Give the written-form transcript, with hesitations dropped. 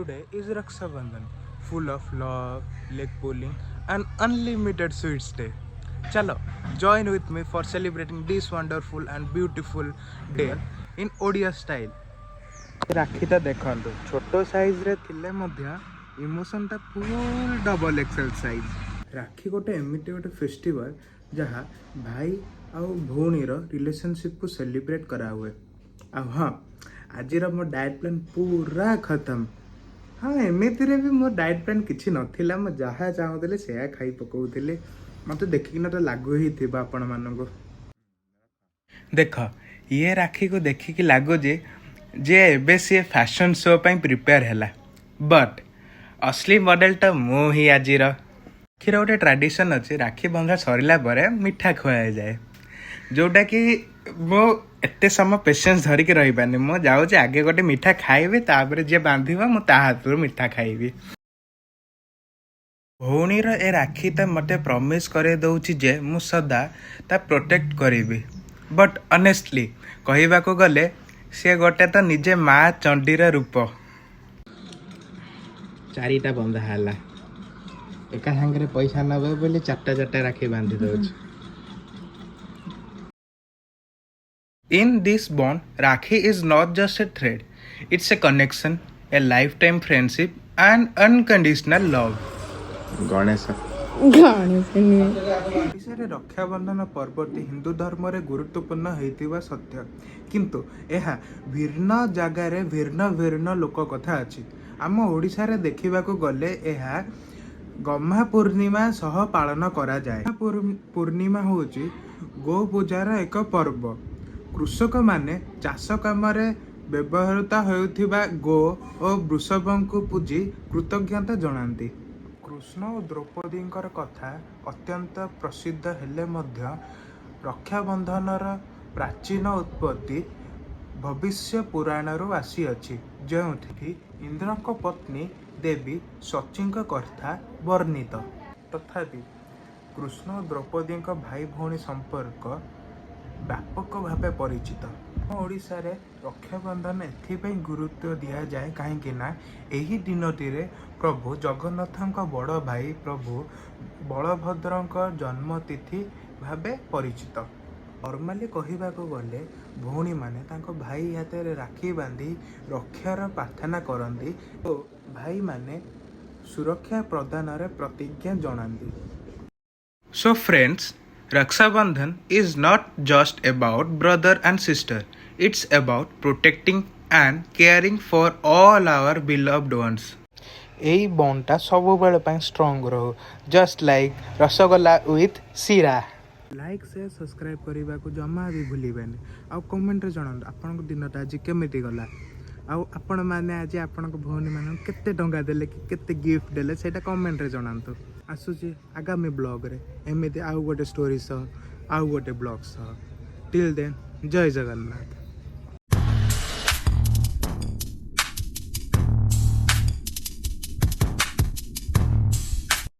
Today is Raksha Bandhan, full of love, leg pulling, and unlimited sweets day. Chalo, join with me for celebrating this wonderful and beautiful day in Odia style. ରାକ୍ଷୀଟା ଦେଖନ୍ତୁ ଛୋଟ ସାଇଜ୍ରେ ଥିଲେ ମଧ୍ୟ ଇମୋସନ୍ଟା ଫୁଲ୍ double Excel size. Rakhi ଗୋଟେ ଏମିତି ଗୋଟେ festival ଯାହା ଭାଇ ଆଉ ଭଉଣୀର ରିଲେସନସିପ୍କୁ ସେଲିବ୍ରେଟ୍ କରାହୁଏ। ଆଉ ହଁ, ଆଜିର ମୋ ଡାଏଟ୍ ପ୍ଲାନ୍ ପୁରା ଖତମ। ହଁ, ଏମିତିରେ ବି ମୋ ଡାଏଟ୍ ପ୍ଲାନ୍ କିଛି ନଥିଲା, ମୁଁ ଯାହା ଚାହୁଁଥିଲି ସେୟା ଖାଇ ପକାଉଥିଲି। ମୋତେ ଦେଖିକିନା ତ ଲାଗୁ ହେଇଥିବ ଆପଣମାନଙ୍କୁ। ଦେଖ, ଇଏ ରାକ୍ଷୀକୁ ଦେଖିକି ଲାଗୁଛି ଯେ ଏବେ ସିଏ ଫ୍ୟାସନ୍ ଶୋ ପାଇଁ ପ୍ରିପେୟାର ହେଲା, ବଟ୍ ଅସଲି ମଡେଲଟା ମୁଁ ହିଁ ଆଜିର। ରାକ୍ଷୀର ଗୋଟେ ଟ୍ରାଡ଼ିସନ୍ ଅଛି, ରାକ୍ଷୀ ବନ୍ଧା ସରିଲା ପରେ ମିଠା ଖୁଆଯାଏ, ଯେଉଁଟାକି ମୁଁ ଏତେ ସମୟ ପେସେନ୍ସ ଧରିକି ରହିପାରୁନି। ମୁଁ ଯାଉଛି ଆଗେ ଗୋଟେ ମିଠା ଖାଇବି, ତାପରେ ଯିଏ ବାନ୍ଧିବ ମୁଁ ତା ହାତରୁ ମିଠା ଖାଇବି। ଭଉଣୀର ଏ ରାକ୍ଷୀଟା ମୋତେ ପ୍ରମିସ୍ କରେଇ ଦେଉଛି ଯେ ମୁଁ ସଦା ତା ପ୍ରୋଟେକ୍ଟ କରିବି। ବଟ୍ ଅନେଷ୍ଟଲି କହିବାକୁ ଗଲେ ସିଏ ଗୋଟେ ତ ନିଜେ ମା ଚଣ୍ଡୀର ରୂପ। ଚାରିଟା ବନ୍ଧା ହେଲା, ଏକା ସାଙ୍ଗରେ ପଇସା ନେବେ ବୋଲି ଚାରିଟା ରାକ୍ଷୀ ବାନ୍ଧି ଦେଉଛି। In this bond, Rakhi is not just a thread, it's a connection, a lifetime friendship, and unconditional love. ଓଡ଼ିଶାରେ ରକ୍ଷାବନ୍ଧନ ପର୍ବଟି ହିନ୍ଦୁ ଧର୍ମରେ ଗୁରୁତ୍ୱପୂର୍ଣ୍ଣ ହେଇଥିବା ସତ୍ୟ, କିନ୍ତୁ ଏହା ଭିନ୍ନ ଜାଗାରେ ଭିନ୍ନ ଲୋକ କଥା ଅଛି। ଆମ ଓଡ଼ିଶାରେ ଦେଖିବାକୁ ଗଲେ ଏହା ଗହ୍ମା ପୂର୍ଣ୍ଣିମା ସହ ପାଳନ କରାଯାଏ। ପୂର୍ଣ୍ଣିମା ହେଉଛି ଗୋ ପୂଜାର ଏକ ପର୍ବ। କୃଷକମାନେ ଚାଷ କାମରେ ବ୍ୟବହୃତ ହେଉଥିବା ଗୋ ଓ ବୃଷଭଙ୍କୁ ପୂଜି କୃତଜ୍ଞତା ଜଣାନ୍ତି। କୃଷ୍ଣ ଓ ଦ୍ରୌପଦୀଙ୍କର କଥା ଅତ୍ୟନ୍ତ ପ୍ରସିଦ୍ଧ ହେଲେ ମଧ୍ୟ ରକ୍ଷାବନ୍ଧନର ପ୍ରାଚୀନ ଉତ୍ପତ୍ତି ଭବିଷ୍ୟ ପୁରାଣରୁ ଆସିଅଛି, ଯେଉଁଠି ଇନ୍ଦ୍ରଙ୍କ ପତ୍ନୀ ଦେବୀ ସଚୀଙ୍କ କଥା ବର୍ଣ୍ଣିତ। ତଥାପି କୃଷ୍ଣ ଓ ଦ୍ରୌପଦୀଙ୍କ ଭାଇ ଭଉଣୀ ସମ୍ପର୍କ ବ୍ୟାପକ ଭାବେ ପରିଚିତ। ଆମ ଓଡ଼ିଶାରେ ରକ୍ଷାବନ୍ଧନ ଏଥିପାଇଁ ଗୁରୁତ୍ୱ ଦିଆଯାଏ କାହିଁକି ନା ଏହି ଦିନଟିରେ ପ୍ରଭୁ ଜଗନ୍ନାଥଙ୍କ ବଡ଼ ଭାଇ ପ୍ରଭୁ ବଳଭଦ୍ରଙ୍କ ଜନ୍ମତିଥି ଭାବେ ପରିଚିତ। ନର୍ମାଲି କହିବାକୁ ଗଲେ ଭଉଣୀମାନେ ତାଙ୍କ ଭାଇ ହାତରେ ରାକ୍ଷୀ ବାନ୍ଧି ରକ୍ଷାର ପ୍ରାର୍ଥନା କରନ୍ତି ଓ ଭାଇମାନେ ସୁରକ୍ଷା ପ୍ରଦାନରେ ପ୍ରତିଜ୍ଞା ଜଣାନ୍ତି। So friends, Raksha Bandhan is not just about brother and sister, it's about protecting and caring for all our beloved ones. এই বন্ডটা ସବୁବେଳେ ପାଇଁ ଷ୍ଟ୍ରଙ୍ଗ ରହୁ, just like rasgulla with Sira. Like share subscribe କରିବାକୁ ଜମା ବି ଭୁଲିବେନି। ଆଉ କମେଣ୍ଟରେ ଜଣାନ୍ତୁ ଆପଣଙ୍କ ଦିନଟା ଆଜି କେମିତି ଗଲା, ଆଉ ଆପଣମାନେ ଆଜି ଆପଣଙ୍କ ଭଉଣୀମାନଙ୍କୁ କେତେ ଟଙ୍କା ଦେଲେ କି କେତେ ଗିଫ୍ଟ ଦେଲେ ସେଇଟା କମେଣ୍ଟରେ ଜଣାନ୍ତୁ। ଆସୁଛି ଆଗାମୀ ବ୍ଲଗ୍ରେ ଏମିତି ଆଉ ଗୋଟେ ଷ୍ଟୋରି ସହ, ଆଉ ଗୋଟେ ବ୍ଲଗ୍ ସହ। ଟିଲ୍ ଦେନ୍, ଜୟ ଜଗନ୍ନାଥ।